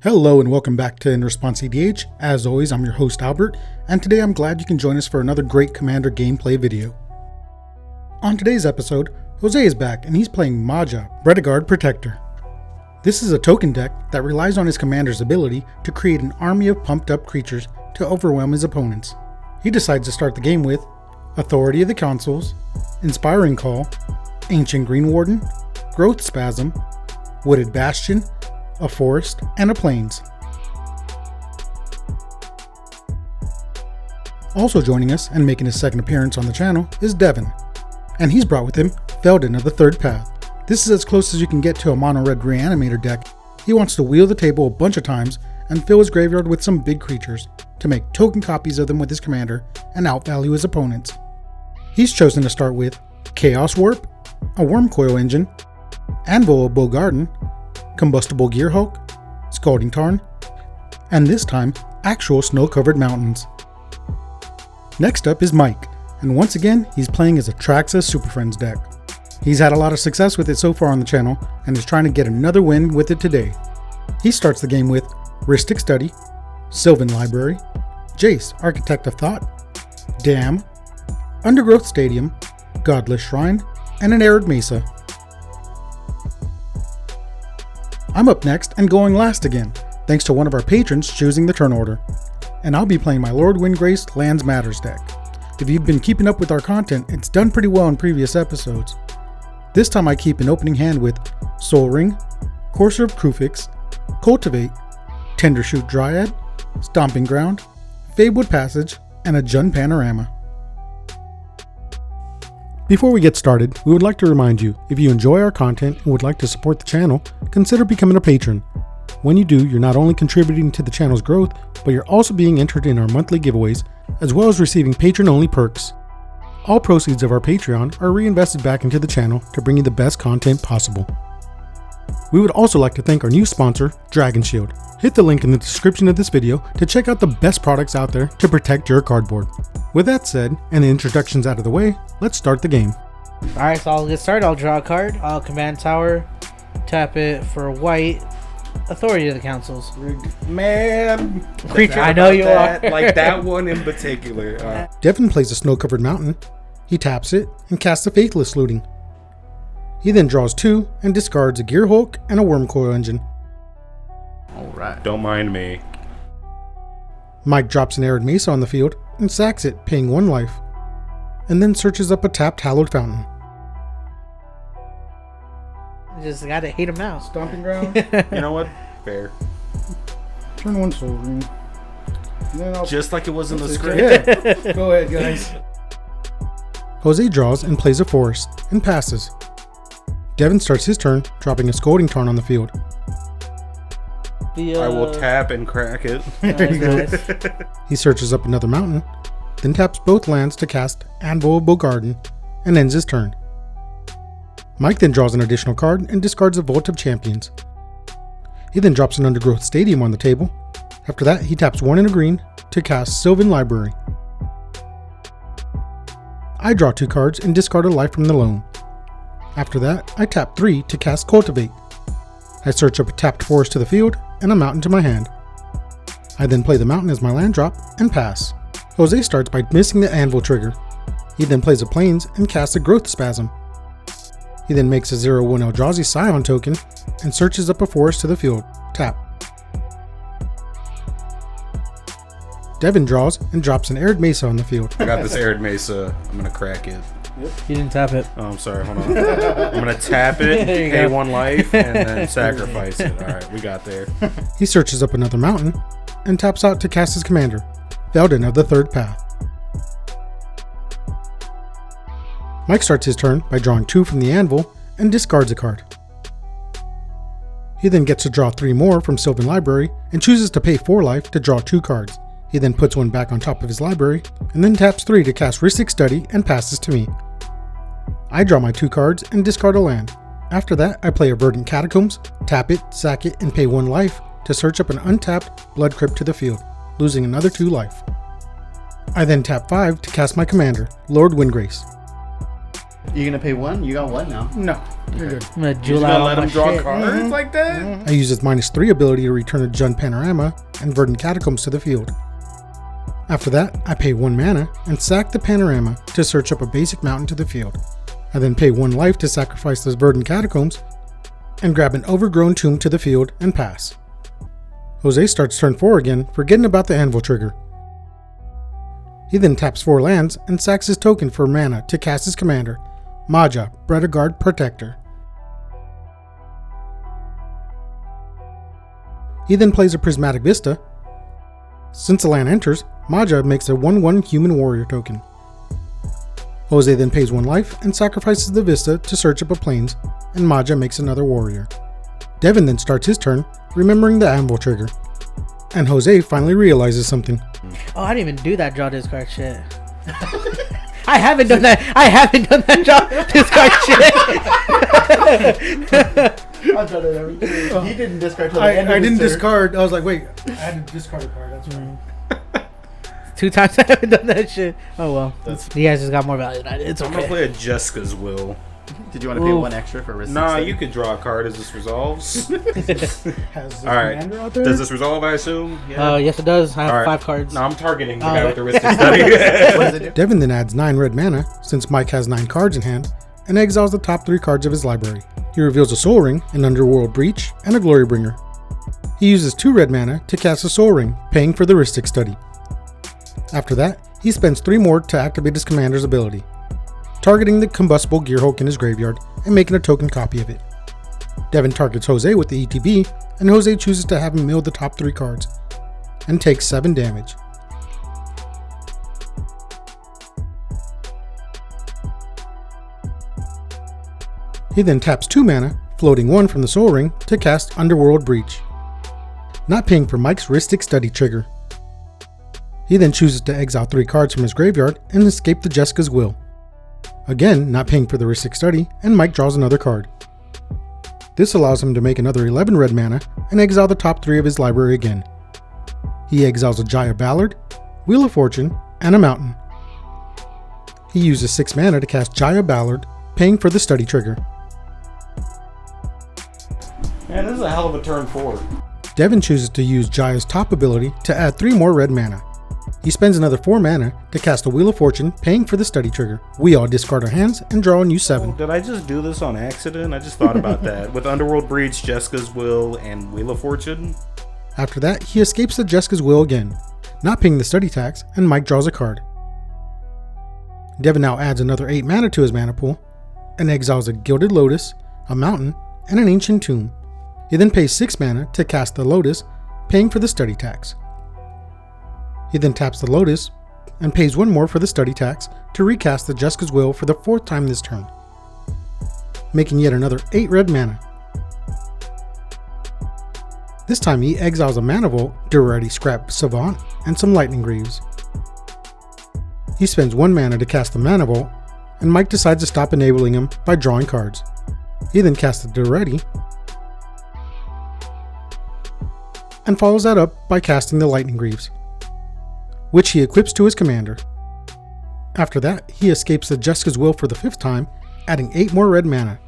Hello and welcome back to In Response EDH. As always, I'm your host Albert, and today I'm glad you can join us for another great Commander gameplay video. On today's episode, Jose is back and he's playing Maja, Rediguard Protector. This is a token deck that relies on his commander's ability to create an army of pumped up creatures to overwhelm his opponents. He decides to start the game with Authority of the Councils, Inspiring Call, Ancient Green Warden, Growth Spasm, Wooded Bastion, a forest, and a plains. Also joining us and making his second appearance on the channel is Devin, and he's brought with him Feldon of the Third Path. This is as close as you can get to a mono red reanimator deck. He wants to wheel the table a bunch of times and fill his graveyard with some big creatures to make token copies of them with his commander and outvalue his opponents. He's chosen to start with Chaos Warp, a Wormcoil Engine, Anvil of Bogarden, Combustible Gearhulk, Scalding Tarn, and this time, actual snow-covered mountains. Next up is Mike, and once again, he's playing as a Atraxa Super Friends deck. He's had a lot of success with it so far on the channel, and is trying to get another win with it today. He starts the game with Rhystic Study, Sylvan Library, Jace, Architect of Thought, Dam, Undergrowth Stadium, Godless Shrine, and an Arid Mesa. I'm up next and going last again, thanks to one of our patrons choosing the turn order. And I'll be playing my Lord Windgrace Lands Matters deck. If you've been keeping up with our content, it's done pretty well in previous episodes. This time I keep an opening hand with Soul Ring, Courser of Krufix, Cultivate, Tendershoot Dryad, Stomping Ground, Fabled Passage, and a Jund Panorama. Before we get started, we would like to remind you, if you enjoy our content and would like to support the channel, consider becoming a patron. When you do, you're not only contributing to the channel's growth, but you're also being entered in our monthly giveaways, as well as receiving patron-only perks. All proceeds of our Patreon are reinvested back into the channel to bring you the best content possible. We would also like to thank our new sponsor, Dragon Shield. Hit the link in the description of this video to check out the best products out there to protect your cardboard. With that said, and the introductions out of the way, let's start the game. Alright, so I'll get started. I'll draw a card. I'll command tower, tap it for white, Authority of the Councils. Man, Creature, I know you are. Like that one in particular. Devin plays a snow-covered mountain. He taps it and casts a Faithless Looting. He then draws 2 and discards a Gearhulk and a Wormcoil Engine. Alright. Don't mind me. Mike drops an Arid Mesa on the field and sacks it, paying 1 life, and then searches up a tapped Hallowed Fountain. Just gotta hate him now. Stomping Ground. You know what? Fair. Turn 1 Soul Ring. Just like it was in the script. Yeah. Go ahead, guys. Jose draws and plays a forest and passes. Devin starts his turn, dropping a Scalding Tarn on the field. I will tap and crack it. There you go. He searches up another mountain, then taps both lands to cast Anvil of Bogarden and ends his turn. Mike then draws an additional card and discards a Vault of Champions. He then drops an Undergrowth Stadium on the table. After that, he taps 1 and a green to cast Sylvan Library. I draw 2 cards and discard a life from the loan. After that, I tap 3 to cast Cultivate. I search up a tapped forest to the field and a mountain to my hand. I then play the mountain as my land drop and pass. Jose starts by missing the Anvil trigger. He then plays a plains and casts a Growth Spasm. He then makes a 0/1 Eldrazi Scion token and searches up a forest to the field. Tap. Devin draws and drops an Arid Mesa on the field. I got this Arid Mesa. I'm gonna crack it. Yep. You didn't tap it. Oh, I'm sorry. Hold on. I'm gonna tap it, pay 1 life, and then sacrifice it. All right, we got there. He searches up another mountain and taps out to cast his commander, Feldon of the Third Path. Mike starts his turn by drawing 2 from the anvil and discards a card. He then gets to draw 3 more from Sylvan Library and chooses to pay 4 life to draw 2 cards. He then puts one back on top of his library, and then taps 3 to cast Rhystic Study and passes to me. I draw my 2 cards and discard a land. After that, I play a Verdant Catacombs, tap it, sack it, and pay 1 life to search up an untapped Blood Crypt to the field, losing another 2 life. I then tap 5 to cast my commander, Lord Windgrace. You gonna pay 1? You got 1 now. No, you're good. I'm gonna You jewel just out gonna all let my him draw shit. cards like that? I use his -3 ability to return a Jund Panorama and Verdant Catacombs to the field. After that, I pay 1 mana and sack the Panorama to search up a basic mountain to the field. I then pay 1 life to sacrifice those Verdant Catacombs and grab an overgrown tomb to the field and pass. Jose starts turn 4 again, forgetting about the anvil trigger. He then taps 4 lands and sacks his token for mana to cast his commander, Maja, Bredegard Protector. He then plays a Prismatic Vista. Since the land enters, Maja makes a 1/1 human warrior token. Jose then pays 1 life and sacrifices the Vista to search up a plains, and Maja makes another warrior. Devin then starts his turn, remembering the anvil trigger. And Jose finally realizes something. Oh, I didn't even do that draw discard shit. I haven't done that draw discard shit. I've done it everything. He didn't discard till the I end of his didn't turn. discard. I was like, wait, I had to discard a card. That's right. 2 times I haven't done that shit. Oh well. That's- You guys just got more value than I did. It's I'm gonna okay. play a Jessica's Will. Did you want to pay Ooh. 1 extra for risk? Nah, you could draw a card as this resolves. Has this All right. commander out there? Does this resolve, I assume? Yeah. Yes, it does. I have All right. 5 cards. No, I'm targeting the Oh, guy right. with the Rhystic Study. What does it do? Devin then adds 9 red mana, since Mike has 9 cards in hand, and exiles the top 3 cards of his library. He reveals a Soul Ring, an Underworld Breach, and a Glorybringer. He uses 2 red mana to cast a Soul Ring, paying for the Rhystic Study. After that, he spends 3 more to activate his commander's ability, targeting the combustible Gearhulk in his graveyard and making a token copy of it. Devin targets Jose with the ETB, and Jose chooses to have him mill the top 3 cards, and takes 7 damage. He then taps 2 mana, floating 1 from the Soul Ring, to cast Underworld Breach, not paying for Mike's Rhystic Study trigger. He then chooses to exile 3 cards from his graveyard and escape the Jessica's Will. Again, not paying for the Rhystic Study, and Mike draws another card. This allows him to make another 11 red mana and exile the top 3 of his library again. He exiles a Jaya Ballard, Wheel of Fortune, and a Mountain. He uses 6 mana to cast Jaya Ballard, paying for the Study trigger. Man, this is a hell of a turn 4. Devin chooses to use Jaya's top ability to add 3 more red mana. He spends another 4 mana to cast a Wheel of Fortune, paying for the Study trigger. We all discard our hands and draw a new 7. Did I just do this on accident? I just thought about that. With Underworld Breach, Jessica's Will, and Wheel of Fortune. After that, he escapes the Jessica's Will again, not paying the Study tax, and Mike draws a card. Devin now adds another 8 mana to his mana pool, and exiles a Gilded Lotus, a Mountain, and an Ancient Tomb. He then pays 6 mana to cast the Lotus, paying for the Study tax. He then taps the Lotus, and pays 1 more for the Study tax to recast the Jessica's Will for the 4th time this turn, making yet another 8 red mana. This time he exiles a Mana Vault, Duality Scrap Savant, and some Lightning Greaves. He spends 1 mana to cast the Mana Vault, and Mike decides to stop enabling him by drawing cards. He then casts the Duality, and follows that up by casting the Lightning Greaves, which he equips to his commander. After that, he escapes the Jessica's Will for the 5th time, adding 8 more red mana.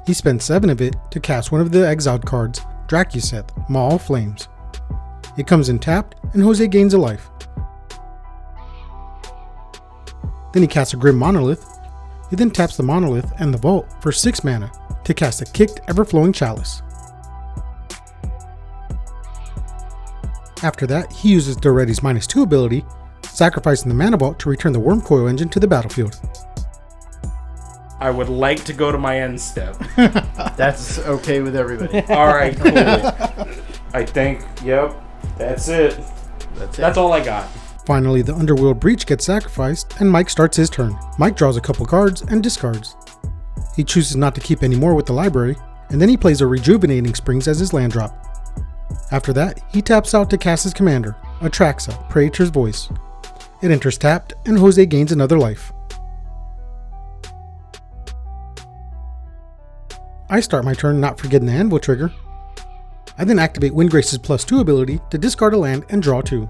He spends 7 of it to cast one of the exiled cards, Dracuseth, Maw of Flames. It comes in tapped, and Jose gains a life. Then he casts a Grim Monolith. He then taps the Monolith and the Vault for 6 mana to cast a Kicked Everflowing Chalice. After that, he uses Dualiti's -2 ability, sacrificing the Mana Vault to return the Wormcoil engine to the battlefield. I would like to go to my end step. That's okay with everybody. Alright, cool. I think, yep, that's it. That's all I got. Finally, the Underworld Breach gets sacrificed, and Mike starts his turn. Mike draws a couple cards and discards. He chooses not to keep any more with the library, and then he plays a Rejuvenating Springs as his land drop. After that, he taps out to cast his commander, Atraxa, Praetor's Voice. It enters tapped, and Jose gains another life. I start my turn not forgetting the anvil trigger. I then activate Windgrace's +2 ability to discard a land and draw 2.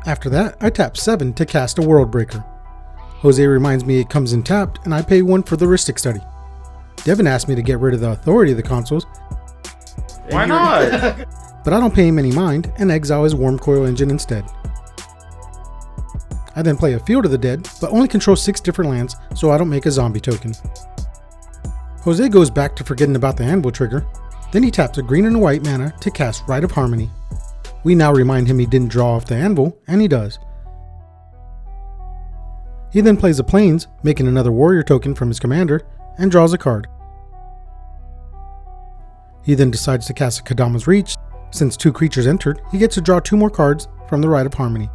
After that, I tap 7 to cast a World Breaker. Jose reminds me it comes in tapped, and I pay 1 for the Heuristic Study. Devin asked me to get rid of the authority of the consoles. Why not? But I don't pay him any mind and exile his Worm Coil Engine instead. I then play a Field of the Dead, but only control 6 different lands, so I don't make a zombie token. Jose goes back to forgetting about the anvil trigger, then he taps a green and a white mana to cast Rite of Harmony. We now remind him he didn't draw off the anvil, and he does. He then plays a Plains, making another warrior token from his commander, and draws a card. He then decides to cast a Kadama's Reach. Since 2 creatures entered, he gets to draw 2 more cards from the Rite of Harmony.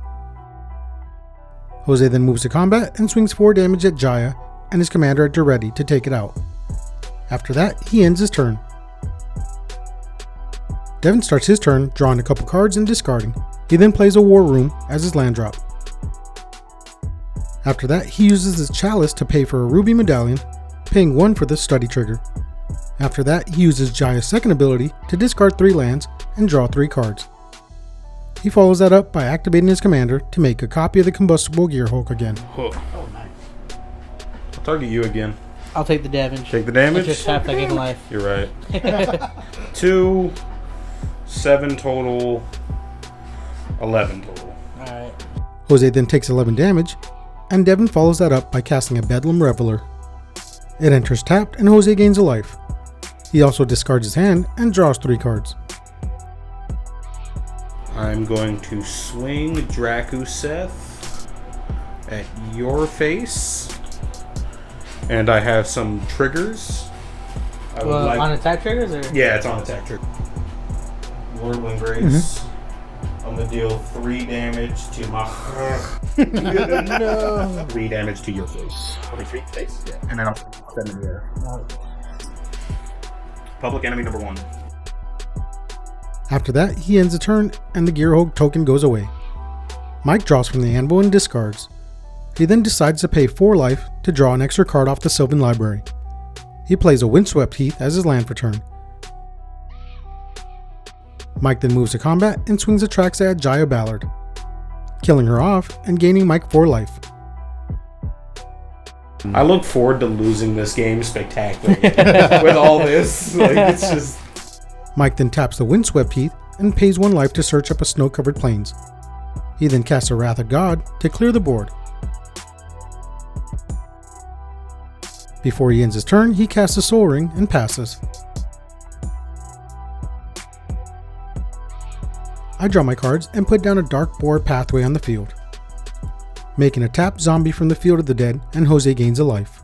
Jose then moves to combat and swings 4 damage at Jaya and his commander at Duretti to take it out. After that, he ends his turn. Devin starts his turn drawing a couple cards and discarding. He then plays a War Room as his land drop. After that, he uses his Chalice to pay for a Ruby Medallion, paying 1 for the Study trigger. After that, he uses Jaya's second ability to discard 3 lands and draw 3 cards. He follows that up by activating his commander to make a copy of the Combustible Gearhulk again. Oh, nice. I'll target you again. I'll take the damage. Take the damage? I just tapped, I gain life. You're right. 2, 7 total, 11 total. Alright. Jose then takes 11 damage, and Devin follows that up by casting a Bedlam Reveler. It enters tapped, and Jose gains a life. He also discards his hand and draws 3 cards. I'm going to swing Drakuseth at your face. And I have some triggers. I would like... On attack triggers? Or? Yeah, it's on attack trigger. Lord Windgrace. I'm going to deal 3 damage to my... No. 3 damage to your face. Only 3 face? Yeah. And then I'll send in the air. Public enemy number 1. After that, he ends the turn, and the Gearhulk token goes away. Mike draws from the anvil and discards. He then decides to pay 4 life to draw an extra card off the Sylvan Library. He plays a Windswept Heath as his land for turn. Mike then moves to combat and swings a Atraxa at Jaya Ballard, killing her off and gaining Mike 4 life. I look forward to losing this game spectacularly with all this. Like, it's just... Mike then taps the Windswept Heath and pays 1 life to search up a snow-covered plains. He then casts a Wrath of God to clear the board. Before he ends his turn, he casts a Soul Ring and passes. I draw my cards and put down a Dark Boar Pathway on the field, making a tapped zombie from the Field of the Dead, and Jose gains a life.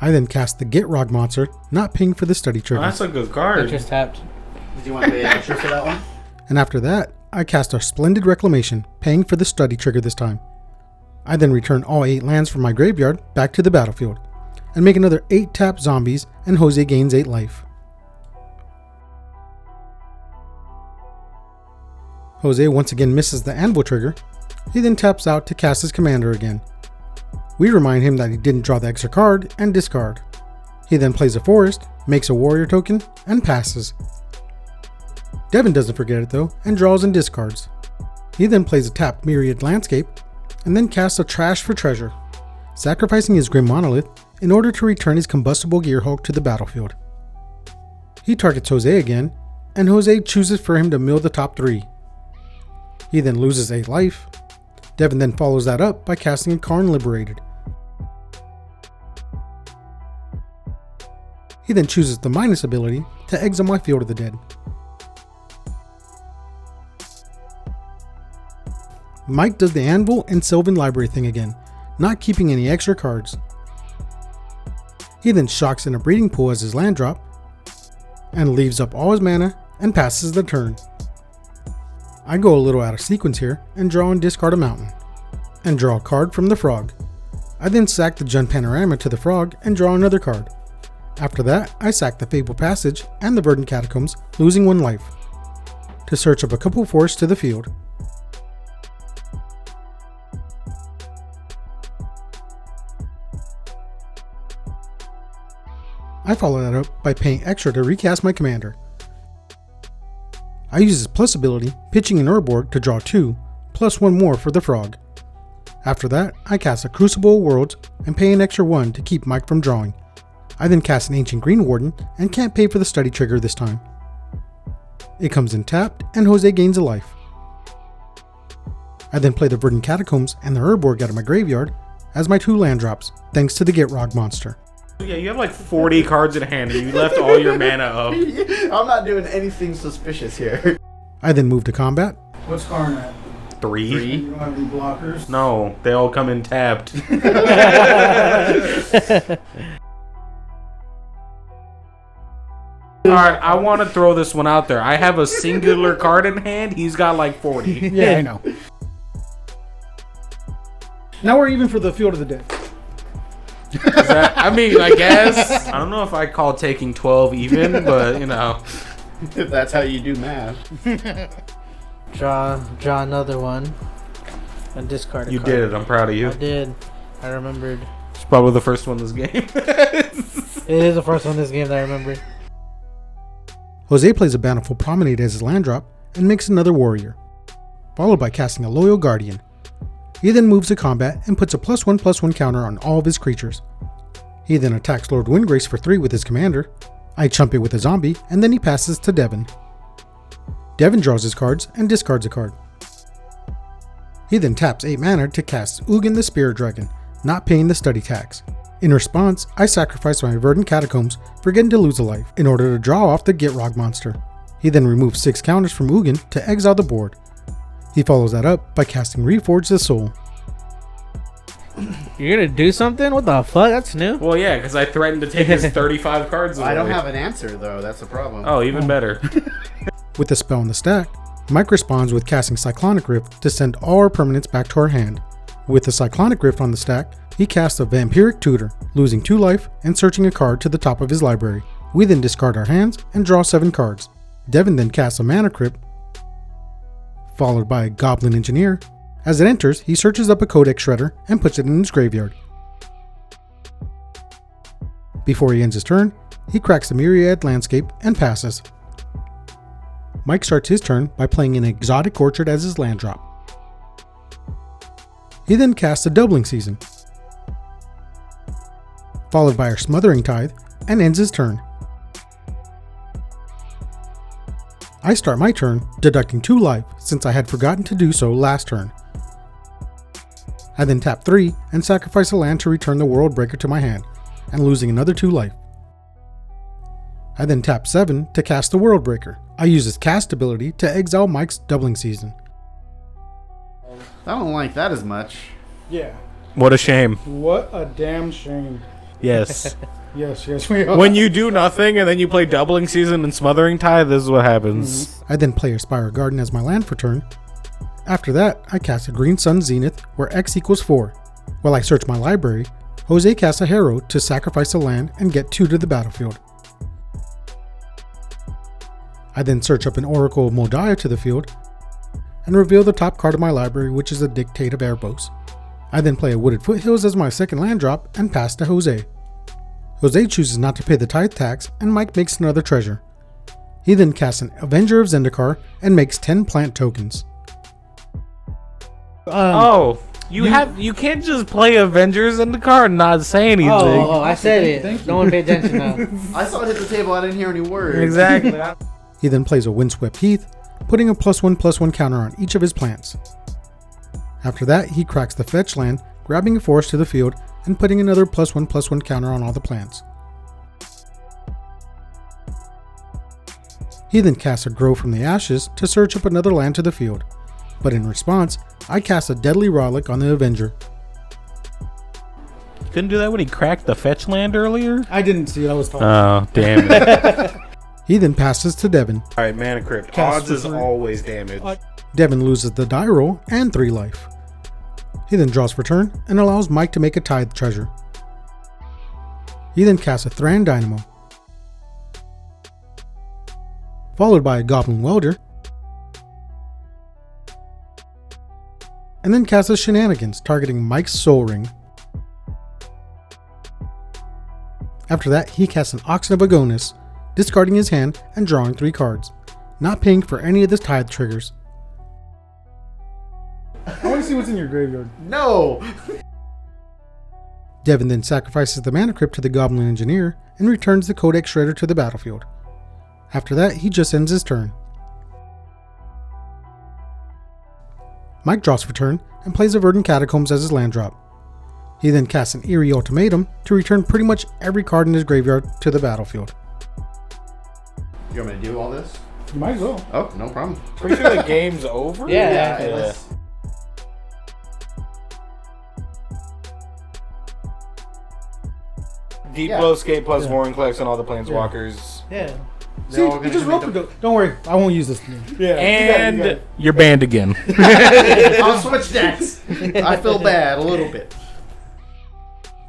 I then cast the Gitrog monster, not paying for the Study trigger. Oh, that's a good I card. just tapped. Did you want to pay extra for that one? And after that, I cast a Splendid Reclamation, paying for the Study trigger this time. I then return all 8 lands from my graveyard back to the battlefield, and make another 8 tapped zombies, and Jose gains 8 life. Jose once again misses the anvil trigger. He then taps out to cast his commander again. We remind him that he didn't draw the extra card and discard. He then plays a forest, makes a warrior token, and passes. Devin doesn't forget it though, and draws and discards. He then plays a tapped Myriad Landscape, and then casts a Trash for Treasure, sacrificing his Grim Monolith in order to return his Combustible Gearhulk to the battlefield. He targets Jose again, and Jose chooses for him to mill the top 3. He then loses 8 life. Devin then follows that up by casting a Karn Liberated. He then chooses the minus ability to exile my Field of the Dead. Mike does the Anvil and Sylvan Library thing again, not keeping any extra cards. He then shocks in a Breeding Pool as his land drop, and leaves up all his mana and passes the turn. I go a little out of sequence here and draw and discard a mountain, and draw a card from the frog. I then sack the Jund Panorama to the frog and draw another card. After that, I sack the Fabled Passage and the Verdant Catacombs, losing 1 life. to search up a couple forests to the field. I follow that up by paying extra to recast my commander. I use his plus ability, pitching an Urborg to draw 2, plus 1 more for the frog. After that, I cast a Crucible of Worlds and pay an extra 1 to keep Mike from drawing. I then cast an Ancient Green Warden and can't pay for the study trigger this time. It comes in tapped and Jose gains a life. I then play the Verdant Catacombs and the Urborg out of my graveyard as my 2 land drops, thanks to the Gitrog monster. Yeah, you have like 40 cards in hand and you left all your mana up. I'm not doing anything suspicious here. I then move to combat. What's Karn at? 3? You don't have any blockers? No, they all come in tapped. Alright, I want to throw this one out there. I have a singular card in hand. He's got like 40. Yeah, I know. Now we're even for the field of the dead. I mean, I guess. I don't know if I call taking 12 even, but you know. If that's how you do math. Draw another one. And discard a You card. did it. I'm proud of you. I did. I remembered. It's probably the first one this game. It is the first one in this game that I remember. Jose plays a Bountiful Promenade as his land drop and makes another warrior, followed by casting a Loyal Guardian. He then moves to combat and puts a +1/+1 counter on all of his creatures. He then attacks Lord Windgrace for 3 with his commander. I chump it with a zombie, and then he passes to Devin. Devin draws his cards and discards a card. He then taps 8 mana to cast Ugin the Spirit Dragon, not paying the study tax. In response, I sacrifice my Verdant Catacombs, forgetting to lose a life, in order to draw off the Gitrog monster. He then removes 6 counters from Ugin to exile the board. He follows that up by casting Reforge the Soul. You're gonna do something? What the fuck? That's new. Well, yeah, because I threatened to take his 35 cards away. I don't have an answer though. That's the problem. Oh, even better. With the spell on the stack, Mike responds with casting Cyclonic Rift to send all our permanents back to our hand. With the Cyclonic Rift on the stack, he casts a Vampiric Tutor, losing 2 life and searching a card to the top of his library. We then discard our hands and draw 7 cards. Devin then casts a Mana Crypt, followed by a Goblin Engineer. As it enters, he searches up a Codex Shredder and puts it in his graveyard. Before he ends his turn, he cracks the Myriad Landscape and passes. Mike starts his turn by playing an Exotic Orchard as his land drop. He then casts a Doubling Season, followed by our Smothering Tithe, and ends his turn. I start my turn deducting 2 life since I had forgotten to do so last turn. I then tap 3 and sacrifice a land to return the World Breaker to my hand, and losing another 2 life. I then tap 7 to cast the World Breaker. I use his cast ability to exile Mike's Doubling Season. I don't like that as much. Yeah. What a shame. What a damn shame. Yes. Yes, we are. When you do nothing and then you play Doubling Season and Smothering Tithe, this is what happens. I then play Aspire Garden as my land for turn. After that, I cast a Green Sun Zenith where X equals 4. While I search my library, Jose casts a Harrow to sacrifice a land and get 2 to the battlefield. I then search up an Oracle of Moldiah to the field and reveal the top card of my library, which is a Dictate of Erebos. I then play a Wooded Foothills as my second land drop and pass to Jose. Jose chooses not to pay the tithe tax, and Mike makes another treasure. He then casts an Avenger of Zendikar and makes 10 plant tokens. You can't just play Avengers in the card and not say anything. Oh, I said Thank it. you. No one paid attention now. I saw it hit the table. I didn't hear any words. Exactly. He then plays a Windswept Heath, putting a +1/+1 counter on each of his plants. After that, he cracks the fetch land, grabbing a forest to the field and putting another +1/+1 counter on all the plants. He then casts a Grow from the Ashes to search up another land to the field, but in response, I cast a Deadly Rollick on the Avenger. Couldn't do that when he cracked the fetch land earlier? I didn't see it. I was talking. Oh, damn it. He then passes to Devin. Alright, Mana Crypt. Cast Odds for is 3. always damage. Devin loses the die roll and 3 life. He then draws for turn and allows Mike to make a tithe treasure. He then casts a Thran Dynamo, followed by a Goblin Welder. and then casts Shenanigans, targeting Mike's Soul Ring. After that, he casts an Oxen of Agonis, discarding his hand and drawing 3 cards, not paying for any of the tithe triggers. I want to see what's in your graveyard. No! Devin then sacrifices the Mana Crypt to the Goblin Engineer and returns the Codex Shredder to the battlefield. After that, he just ends his turn. Mike draws for turn and plays a Verdant Catacombs as his land drop. He then casts an Eerie Ultimatum to return pretty much every card in his graveyard to the battlefield. You want me to do all this? You might as well. Oh, no problem. Pretty sure the game's over? Yeah. let's- Deep Yeah. Blow, Escape plus Yeah. Vorinclex on all the Planeswalkers. Yeah. they're See, all you gonna just make rope the- it. Don't worry, I won't use this. Yeah. And you're banned again. I'll switch decks. I feel bad a little bit.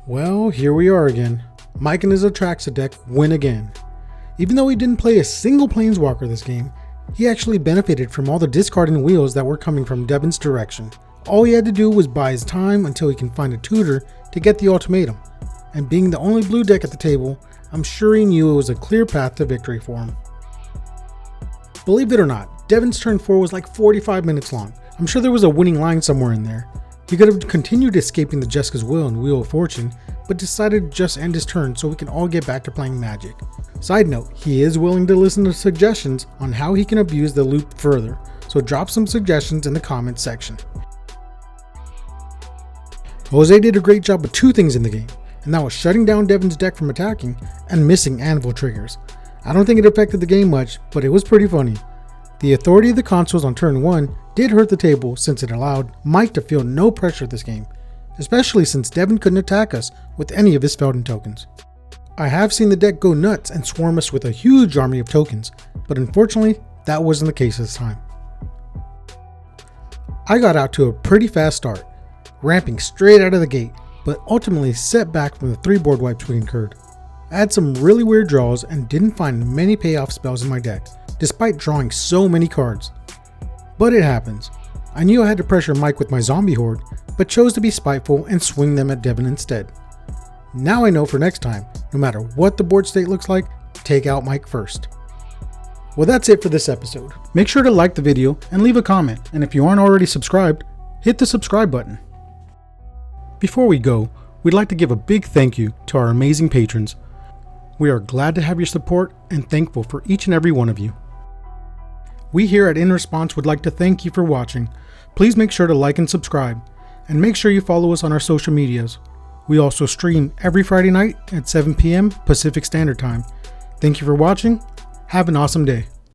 Well, here we are again. Mike and his Atraxa deck win again. Even though he didn't play a single Planeswalker this game, he actually benefited from all the discarding wheels that were coming from Devin's direction. All he had to do was buy his time until he can find a tutor to get the ultimatum, and being the only blue deck at the table, I'm sure he knew it was a clear path to victory for him. Believe it or not, Devin's turn 4 was like 45 minutes long. I'm sure there was a winning line somewhere in there. He could have continued escaping the Jessica's Will and Wheel of Fortune, but decided to just end his turn so we can all get back to playing Magic. Side note, he is willing to listen to suggestions on how he can abuse the loop further, so drop some suggestions in the comments section. Jose did a great job with 2 things in the game, and that was shutting down Devin's deck from attacking and missing Anvil triggers. I don't think it affected the game much, but it was pretty funny. The authority of the consoles on turn 1 did hurt the table since it allowed Mike to feel no pressure this game, especially since Devin couldn't attack us with any of his Feldon tokens. I have seen the deck go nuts and swarm us with a huge army of tokens, but unfortunately that wasn't the case this time. I got out to a pretty fast start, ramping straight out of the gate, but ultimately set back from the 3 board wipes we incurred. I had some really weird draws and didn't find many payoff spells in my deck, despite drawing so many cards. But it happens. I knew I had to pressure Mike with my zombie horde, but chose to be spiteful and swing them at Devin instead. Now I know for next time, no matter what the board state looks like, take out Mike first. Well, that's it for this episode. Make sure to like the video and leave a comment, and if you aren't already subscribed, hit the subscribe button. Before we go, we'd like to give a big thank you to our amazing patrons. We are glad to have your support and thankful for each and every one of you. We here at In Response would like to thank you for watching. Please make sure to like and subscribe, and make sure you follow us on our social medias. We also stream every Friday night at 7 p.m. Pacific Standard Time. Thank you for watching. Have an awesome day.